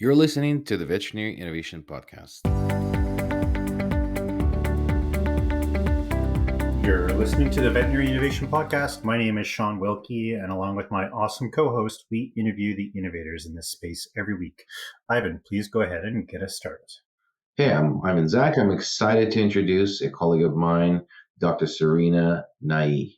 You're listening to the Veterinary Innovation Podcast. You're listening to the Veterinary Innovation Podcast. My name is Shawn Wilkie, and along with my awesome co-host, we interview the innovators in this space every week. Ivan, please go ahead and get us started. Hey, I'm Ivan Zach. I'm excited to introduce a colleague of mine, Dr. Serena Nayee.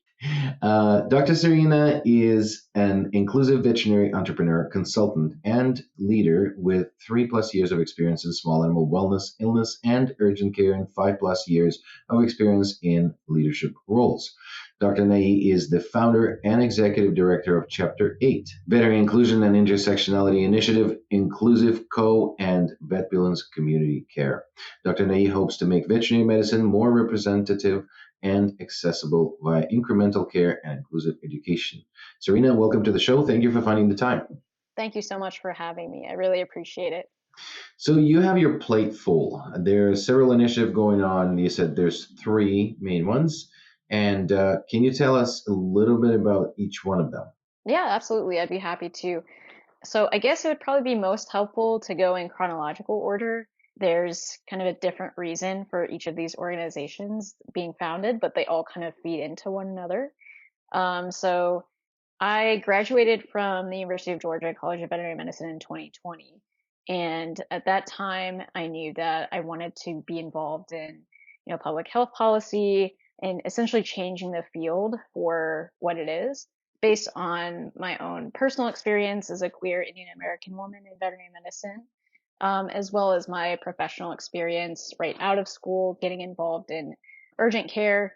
Dr. Serena is an inclusive veterinary entrepreneur, consultant, and leader with 3+ years of experience in small animal wellness, illness, and urgent care, and 5+ years of experience in leadership roles. Dr. Nayee is the founder and executive director of Chapter 8, Veterinary Inclusion and Intersectionality Initiative, Inclusive Co., and Vetbulance Community Care. Dr. Nayee hopes to make veterinary medicine more representative and accessible via incremental care and inclusive education. Serena, welcome to the show. Thank you for finding the time. Thank you so much for having me. I really appreciate it. So you have your plate full. There are several initiatives going on. You said there's 3 main ones. And can you tell us a little bit about each one of them? Yeah, absolutely. I'd be happy to. So I guess it would probably be most helpful to go in chronological order. There's kind of a different reason for each of these organizations being founded, but they all kind of feed into one another. So I graduated from the University of Georgia College of Veterinary Medicine in 2020. And at that time, I knew that I wanted to be involved in, public health policy and essentially changing the field for what it is based on my own personal experience as a queer Indian American woman in veterinary medicine, as well as my professional experience right out of school, getting involved in urgent care.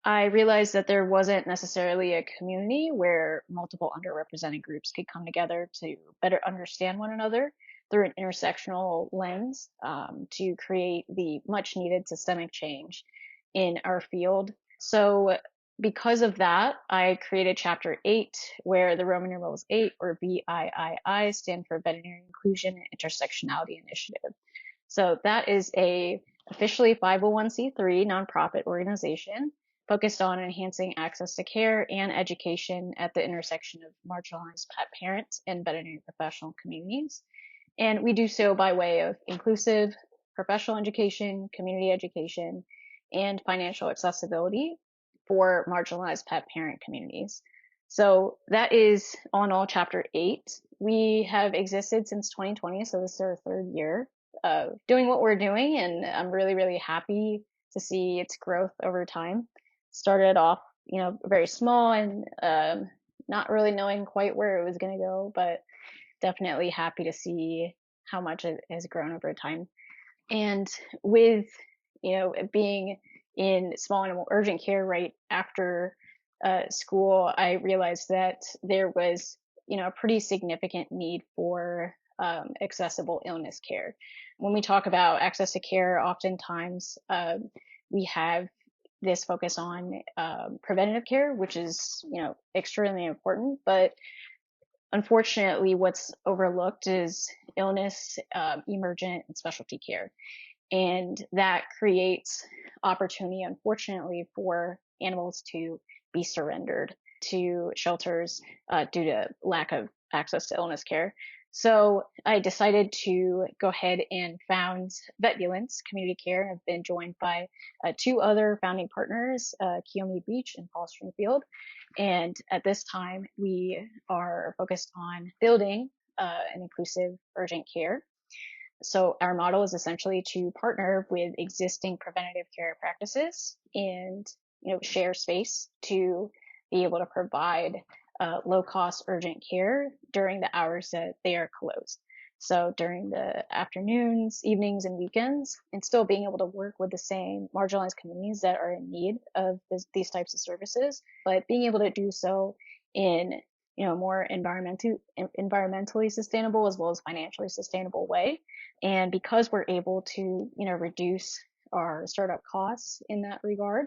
I realized that there wasn't necessarily a community where multiple underrepresented groups could come together to better understand one another through an intersectional lens, to create the much needed systemic change in our field. So because of that, I created Chapter 8, where the Roman numerals 8, or VIII, stand for Veterinary Inclusion and Intersectionality Initiative. So that is a officially 501c3 nonprofit organization focused on enhancing access to care and education at the intersection of marginalized pet parent and veterinary professional communities. And we do so by way of inclusive professional education, community education, and financial accessibility for marginalized pet parent communities. So that is all in all Chapter 8. We have existed since 2020, so this is our 3rd year of doing what we're doing, and I'm really, really happy to see its growth over time. Started off, very small and not really knowing quite where it was going to go, but definitely happy to see how much it has grown over time. And with, being in small animal urgent care right after school, I realized that there was, a pretty significant need for accessible illness care. When we talk about access to care, oftentimes we have this focus on preventative care, which is, extremely important, but unfortunately, what's overlooked is illness, emergent, and specialty care. And that creates opportunity, unfortunately, for animals to be surrendered to shelters due to lack of access to illness care. So I decided to go ahead and found Vetbulance Community Care. I've been joined by 2 other founding partners, Kiyomi Beach and Paul Stringfield. And at this time, we are focused on building an inclusive urgent care. So our model is essentially to partner with existing preventative care practices and, share space to be able to provide low-cost urgent care during the hours that they are closed. So during the afternoons, evenings, and weekends, and still being able to work with the same marginalized communities that are in need of these types of services, but being able to do so in more environmentally sustainable as well as financially sustainable way. And because we're able to, reduce our startup costs in that regard,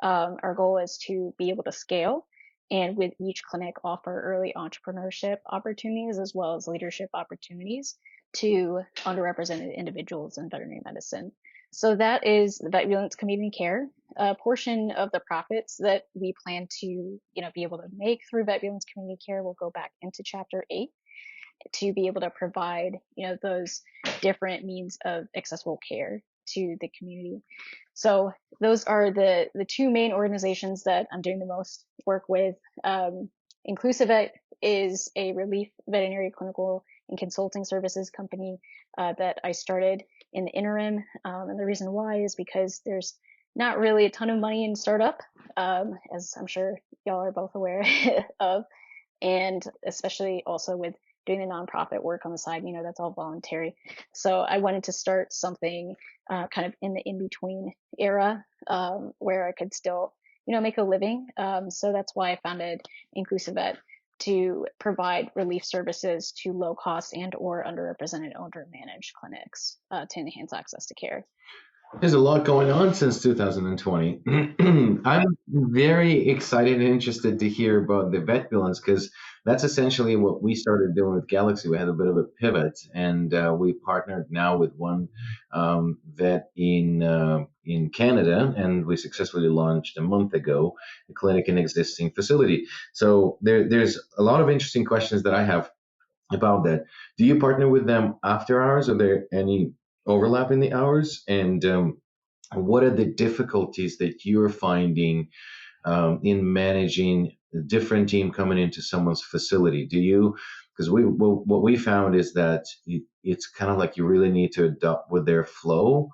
our goal is to be able to scale and with each clinic offer early entrepreneurship opportunities as well as leadership opportunities to underrepresented individuals in veterinary medicine. So that is the Vetbulance Community Care. A portion of the profits that we plan to, be able to make through Vetbulance Community Care will go back into Chapter 8. to be able to provide, those different means of accessible care to the community. So those are the two main organizations that I'm doing the most work with. InclusiVet is a relief veterinary clinical and consulting services company that I started in the interim. And the reason why is because there's not really a ton of money in startup, as I'm sure y'all are both aware of. And especially also with doing the nonprofit work on the side, that's all voluntary. So I wanted to start something kind of in the in-between era where I could still, make a living. So that's why I founded InclusiVet, to provide relief services to low cost and or underrepresented owned or managed clinics to enhance access to care. There's a lot going on since 2020. I'm very excited and interested to hear about the Vetbulance, because that's essentially what we started doing with Galaxy. We had a bit of a pivot, and we partnered now with one vet in Canada, and we successfully launched a month ago a clinic in existing facility. So there's a lot of interesting questions that I have about that. Do you partner with them after hours? Are there any overlap in the hours? And what are the difficulties that you're finding in managing a different team coming into someone's facility? Do you, because what we found is that it's kind of like you really need to adapt with their flow,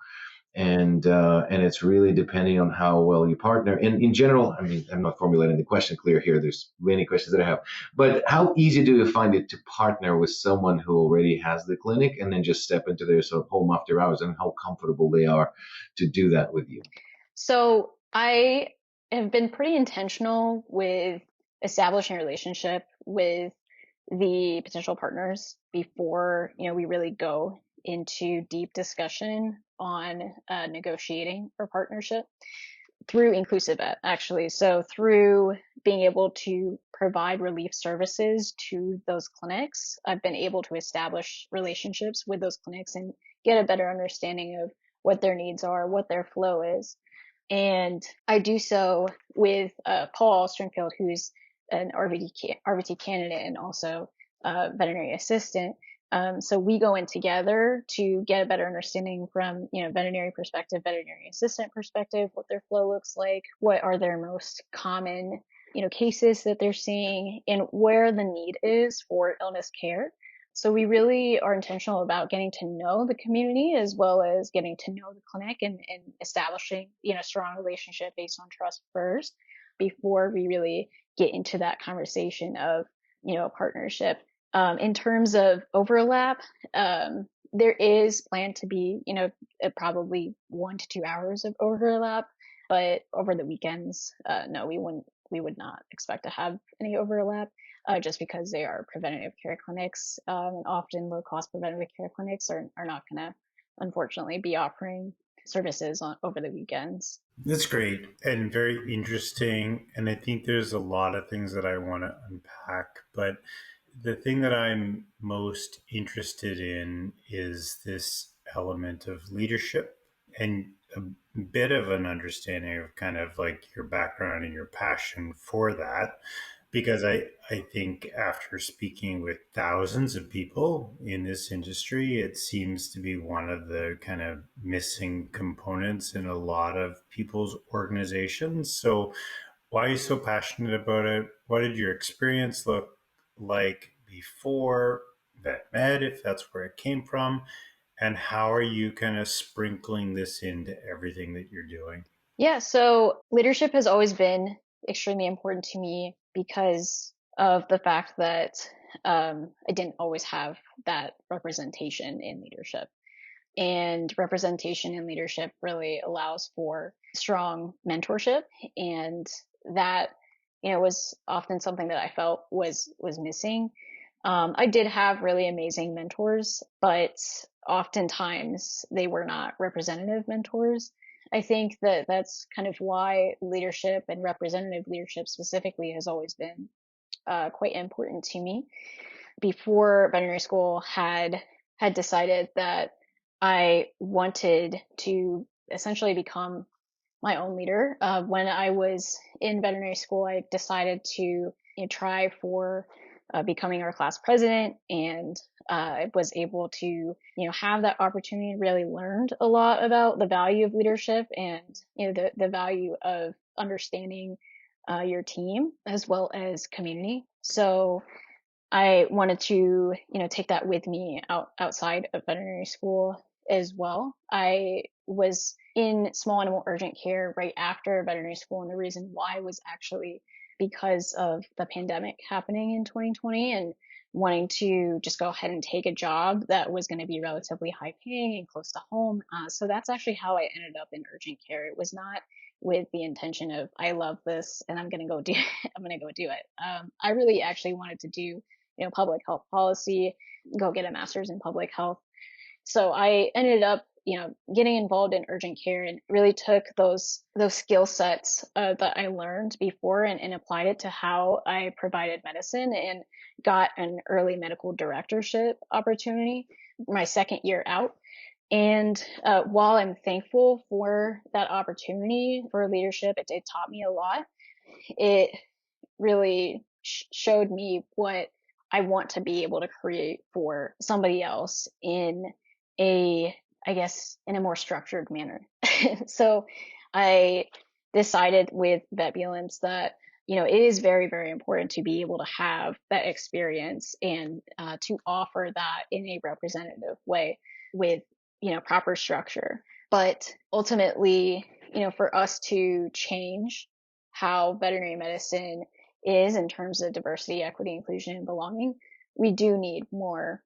and it's really depending on how well you partner. And in general, I mean, I'm not formulating the question clear here. There's many questions that I have, but how easy do you find it to partner with someone who already has the clinic and then just step into their sort of home after hours, and how comfortable they are to do that with you? So I have been pretty intentional with establishing a relationship with the potential partners before, we really go into deep discussion on negotiating for partnership through InclusiVet, actually. So through being able to provide relief services to those clinics, I've been able to establish relationships with those clinics and get a better understanding of what their needs are, what their flow is. And I do so with Paul Stringfield, who's an RVT candidate and also a veterinary assistant. So we go in together to get a better understanding from, veterinary perspective, veterinary assistant perspective, what their flow looks like, what are their most common, cases that they're seeing, and where the need is for illness care. So we really are intentional about getting to know the community as well as getting to know the clinic and establishing, strong relationship based on trust first before we really get into that conversation of, partnership. In terms of overlap, there is planned to be, probably 1 to 2 hours of overlap, but over the weekends, no, we would not expect to have any overlap, just because they are preventative care clinics, and often low-cost preventative care clinics are not going to, unfortunately, be offering services over the weekends. That's great and very interesting. And I think there's a lot of things that I want to unpack, but the thing that I'm most interested in is this element of leadership and a bit of an understanding of kind of like your background and your passion for that. Because I think after speaking with thousands of people in this industry, it seems to be one of the kind of missing components in a lot of people's organizations. So why are you so passionate about it? What did your experience look like before VetMed, if that's where it came from? And how are you kind of sprinkling this into everything that you're doing? Yeah, so leadership has always been extremely important to me because of the fact that I didn't always have that representation in leadership. And representation in leadership really allows for strong mentorship, and that, was often something that I felt was missing. I did have really amazing mentors, but oftentimes they were not representative mentors. I think that that's kind of why leadership and representative leadership specifically has always been quite important to me. Before veterinary school, had decided that I wanted to essentially become my own leader. When I was in veterinary school, I decided to try for becoming our class president, and I was able to, have that opportunity, really learned a lot about the value of leadership and, the value of understanding your team as well as community. So I wanted to, take that with me outside of veterinary school as well. I was in small animal urgent care right after veterinary school, and the reason why was actually because of the pandemic happening in 2020 and wanting to just go ahead and take a job that was going to be relatively high paying and close to home. So that's actually how I ended up in urgent care. It was not with the intention of, I love this and I'm going to go do I'm going to go do it. I really actually wanted to do, public health policy, go get a master's in public health. So I ended up, getting involved in urgent care and really took those skill sets that I learned before and applied it to how I provided medicine, and got an early medical directorship opportunity my second year out. And while I'm thankful for that opportunity for leadership, it taught me a lot. It really showed me what I want to be able to create for somebody else in in a more structured manner. So I decided with Vetbulance that, it is very, very important to be able to have that experience and to offer that in a representative way with, proper structure. But ultimately, for us to change how veterinary medicine is in terms of diversity, equity, inclusion, and belonging, we do need more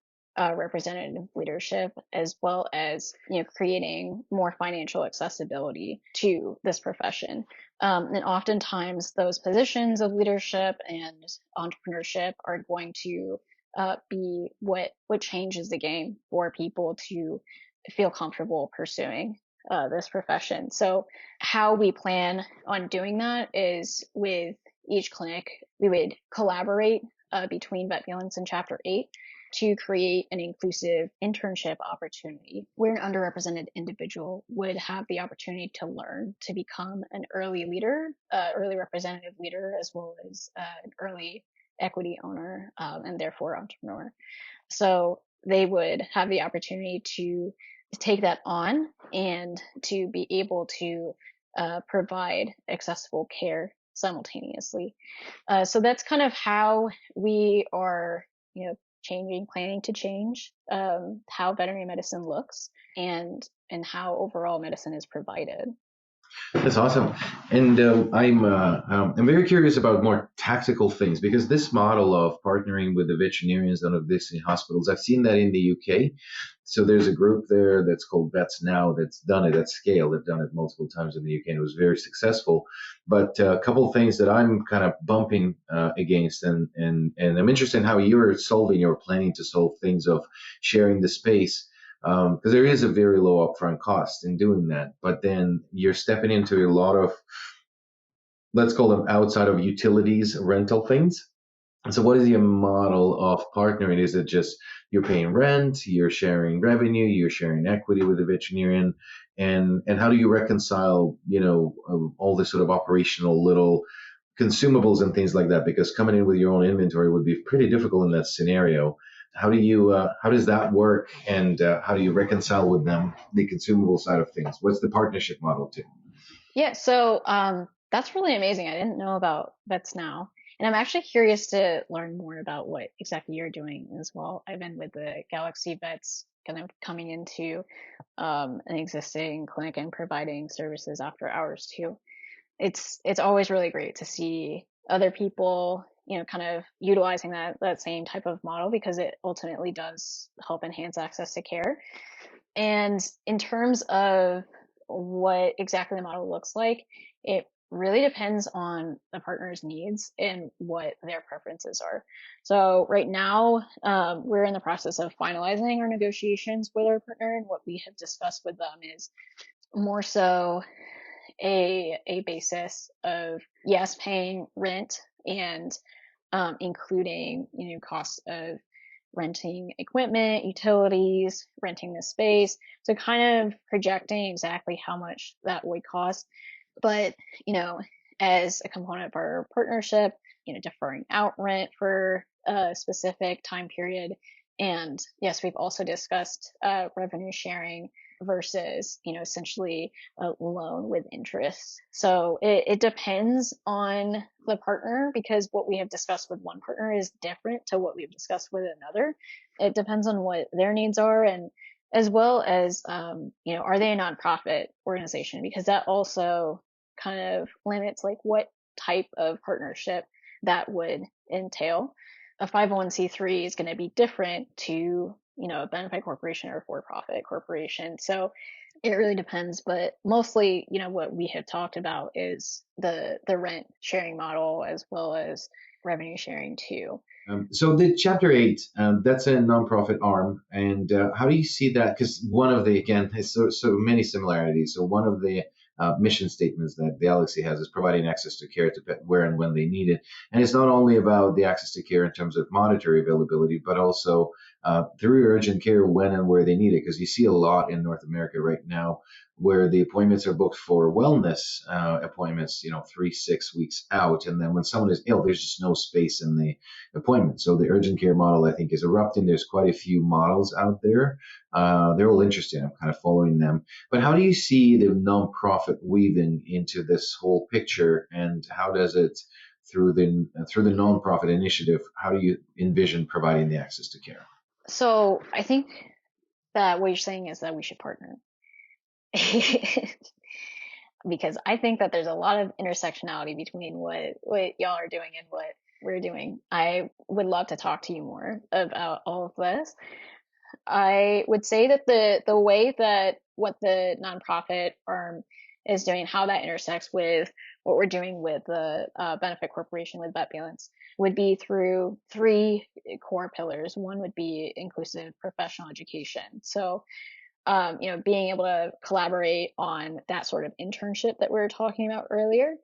representative leadership, as well as, creating more financial accessibility to this profession. And oftentimes those positions of leadership and entrepreneurship are going to be what changes the game for people to feel comfortable pursuing this profession. So how we plan on doing that is with each clinic, we would collaborate between Vetbulance and Chapter 8 to create an inclusive internship opportunity where an underrepresented individual would have the opportunity to learn to become an early leader, early representative leader, as well as an early equity owner, and therefore entrepreneur. So they would have the opportunity to take that on and to be able to provide accessible care simultaneously. So that's kind of how we are, planning to change how veterinary medicine looks and how overall medicine is provided. That's awesome, and I'm very curious about more tactical things, because this model of partnering with the veterinarians and of this in hospitals, I've seen that in the UK. So there's a group there that's called Vets Now that's done it at scale. They've done it multiple times in the UK, and it was very successful. But a couple of things that I'm kind of bumping against, and I'm interested in how you're solving or planning to solve things of sharing the space. Because there is a very low upfront cost in doing that, but then you're stepping into a lot of, let's call them outside of utilities, rental things. And so what is your model of partnering? Is it just you're paying rent, you're sharing revenue, you're sharing equity with the veterinarian, and how do you reconcile, all this sort of operational little consumables and things like that? Because coming in with your own inventory would be pretty difficult in that scenario. How does that work, and how do you reconcile with them the consumable side of things? What's the partnership model too? Yeah, so that's really amazing. I didn't know about Vets Now, and I'm actually curious to learn more about what exactly you're doing as well. I've been with the Galaxy Vets, kind of coming into an existing clinic and providing services after hours too. It's always really great to see other people, kind of utilizing that same type of model, because it ultimately does help enhance access to care. And in terms of what exactly the model looks like, it really depends on the partner's needs and what their preferences are. So right now, we're in the process of finalizing our negotiations with our partner, and what we have discussed with them is more so a basis of, yes, paying rent and including, costs of renting equipment, utilities, renting the space. So kind of projecting exactly how much that would cost. But, as a component of our partnership, deferring out rent for a specific time period. And yes, we've also discussed revenue sharing versus, essentially a loan with interest. So it depends on the partner, because what we have discussed with one partner is different to what we've discussed with another. It depends on what their needs are, and as well as, are they a nonprofit organization? Because that also kind of limits like what type of partnership that would entail. A 501c3 is going to be different to, a benefit corporation or for-profit corporation. So it really depends, but mostly, what we have talked about is the rent sharing model as well as revenue sharing too. So the Chapter 8, that's a nonprofit arm, and how do you see that? Because one of the, again, there's so many similarities. So one of the mission statements that the LXC has is providing access to care to pet where and when they need it. And it's not only about the access to care in terms of monetary availability, but also through urgent care when and where they need it. Because you see a lot in North America right now where the appointments are booked for wellness appointments, 3-6 weeks out. And then when someone is ill, there's just no space in the appointment. So the urgent care model, I think, is erupting. There's quite a few models out there. They're all interesting. I'm kind of following them. But how do you see the nonprofit weaving into this whole picture, and how does it, through the nonprofit initiative, how do you envision providing the access to care? So I think that what you're saying is that we should partner. Because I think that there's a lot of intersectionality between what y'all are doing and what we're doing. I would love to talk to you more about all of this. I would say that the way that what the nonprofit arm is doing, how that intersects with what we're doing with the benefit corporation with Vetbulance, would be through 3 core pillars. One would be inclusive professional education. So being able to collaborate on that sort of internship that we were talking about earlier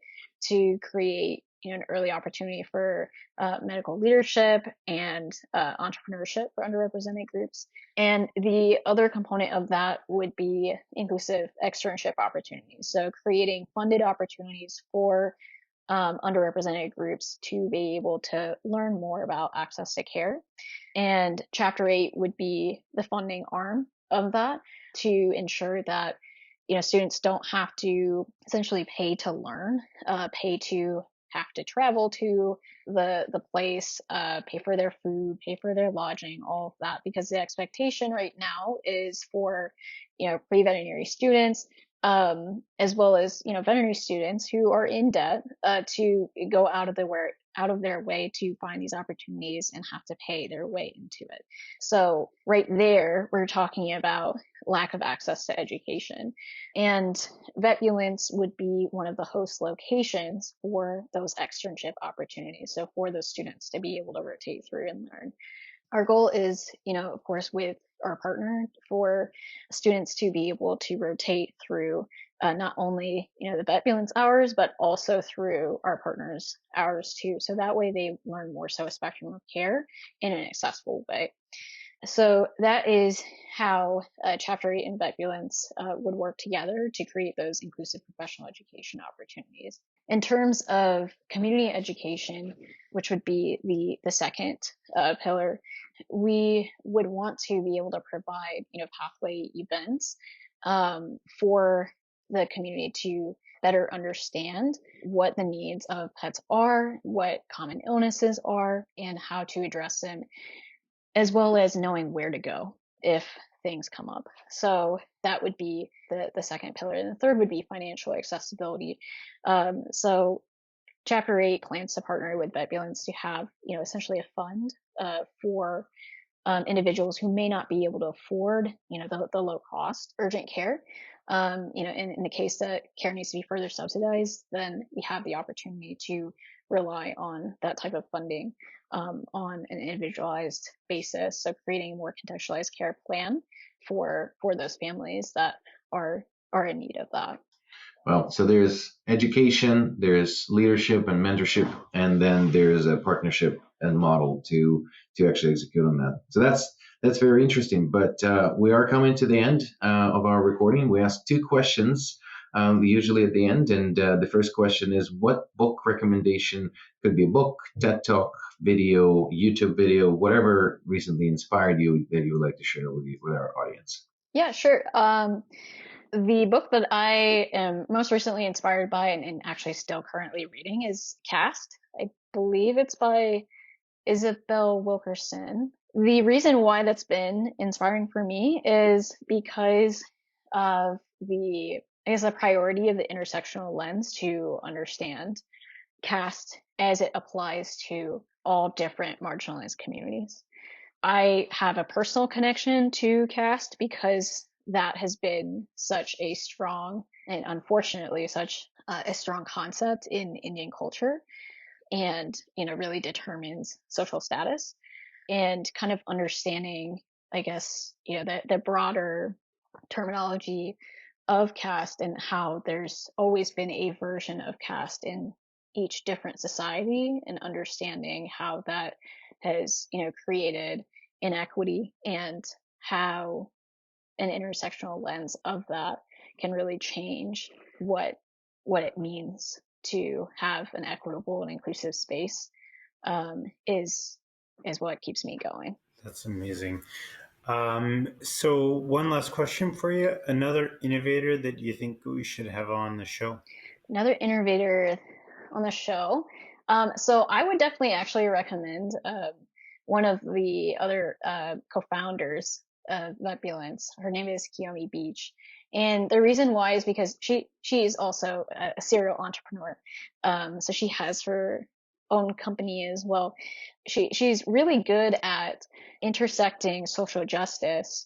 to create an early opportunity for medical leadership and entrepreneurship for underrepresented groups. And the other component of that would be inclusive externship opportunities. So creating funded opportunities for underrepresented groups to be able to learn more about access to care. And Chapter 8 would be the funding arm of that to ensure that students don't have to essentially pay to learn, pay to have to travel to the place, pay for their food, pay for their lodging, all of that, because the expectation right now is for pre-veterinary students, as well as veterinary students who are in debt, to go out of their way to find these opportunities and have to pay their way into it. So right there, we're talking about lack of access to education. And Vetbulance would be one of the host locations for those externship opportunities. So for those students to be able to rotate through and learn. Our goal is, of course, with our partner, for students to be able to rotate through not only, the Vetbulance hours, but also through our partners' hours too. So that way they learn more so a spectrum of care in an accessible way. So that is how Chapter 8 and Vetbulance would work together to create those inclusive professional education opportunities. In terms of community education, which would be the second pillar, we would want to be able to provide, pathway events for the community to better understand what the needs of pets are, what common illnesses are, and how to address them, as well as knowing where to go if things come up. So that would be the second pillar. And the third would be financial accessibility. So Chapter 8 plans to partner with Vetbulance to have, essentially a fund for individuals who may not be able to afford, the low cost urgent care. In the case that care needs to be further subsidized, then we have the opportunity to rely on that type of funding on an individualized basis. So creating a more contextualized care plan for those families that are in need of that. Well, so there's education, there's leadership and mentorship, and then there's a partnership and model to actually execute on that. So that's very interesting. But we are coming to the end of our recording. We asked 2 questions usually at the end. And the first question is, what book recommendation, could be a book, TED Talk, video, YouTube video, whatever recently inspired you that you would like to share with our audience? Yeah, sure. The book that I am most recently inspired by and actually still currently reading is Caste. I believe it's by Isabel Wilkerson. The reason why that's been inspiring for me is because of the priority of the intersectional lens to understand caste as it applies to all different marginalized communities. I have a personal connection to caste because that has been such a strong and unfortunately such a strong concept in Indian culture, and really determines social status, and kind of understanding, I guess, the broader terminology of caste and how there's always been a version of caste in each different society, and understanding how that has created inequity, and how an intersectional lens of that can really change what it means to have an equitable and inclusive space, is what keeps me going. That's amazing. So one last question for you. Another innovator that you think we should have on the show? Another innovator on the show. So I would definitely actually recommend one of the other co-founders of Vetbulance. Her name is Kiyomi Beach. And the reason why is because she is also a serial entrepreneur. So she has her own company as well. She's really good at intersecting social justice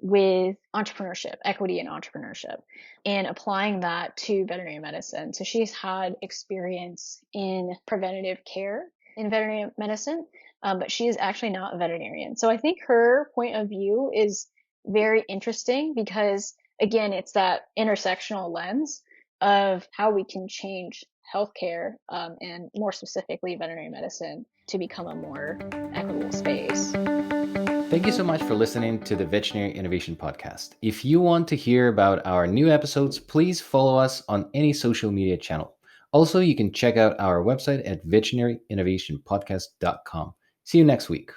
with entrepreneurship, equity and entrepreneurship, and applying that to veterinary medicine. So she's had experience in preventative care in veterinary medicine, but she is actually not a veterinarian. So I think her point of view is very interesting because, again, it's that intersectional lens of how we can change healthcare, and more specifically veterinary medicine, to become a more equitable space. Thank you so much for listening to the Veterinary Innovation Podcast. If you want to hear about our new episodes, please follow us on any social media channel. Also, you can check out our website at veterinaryinnovationpodcast.com. See you next week.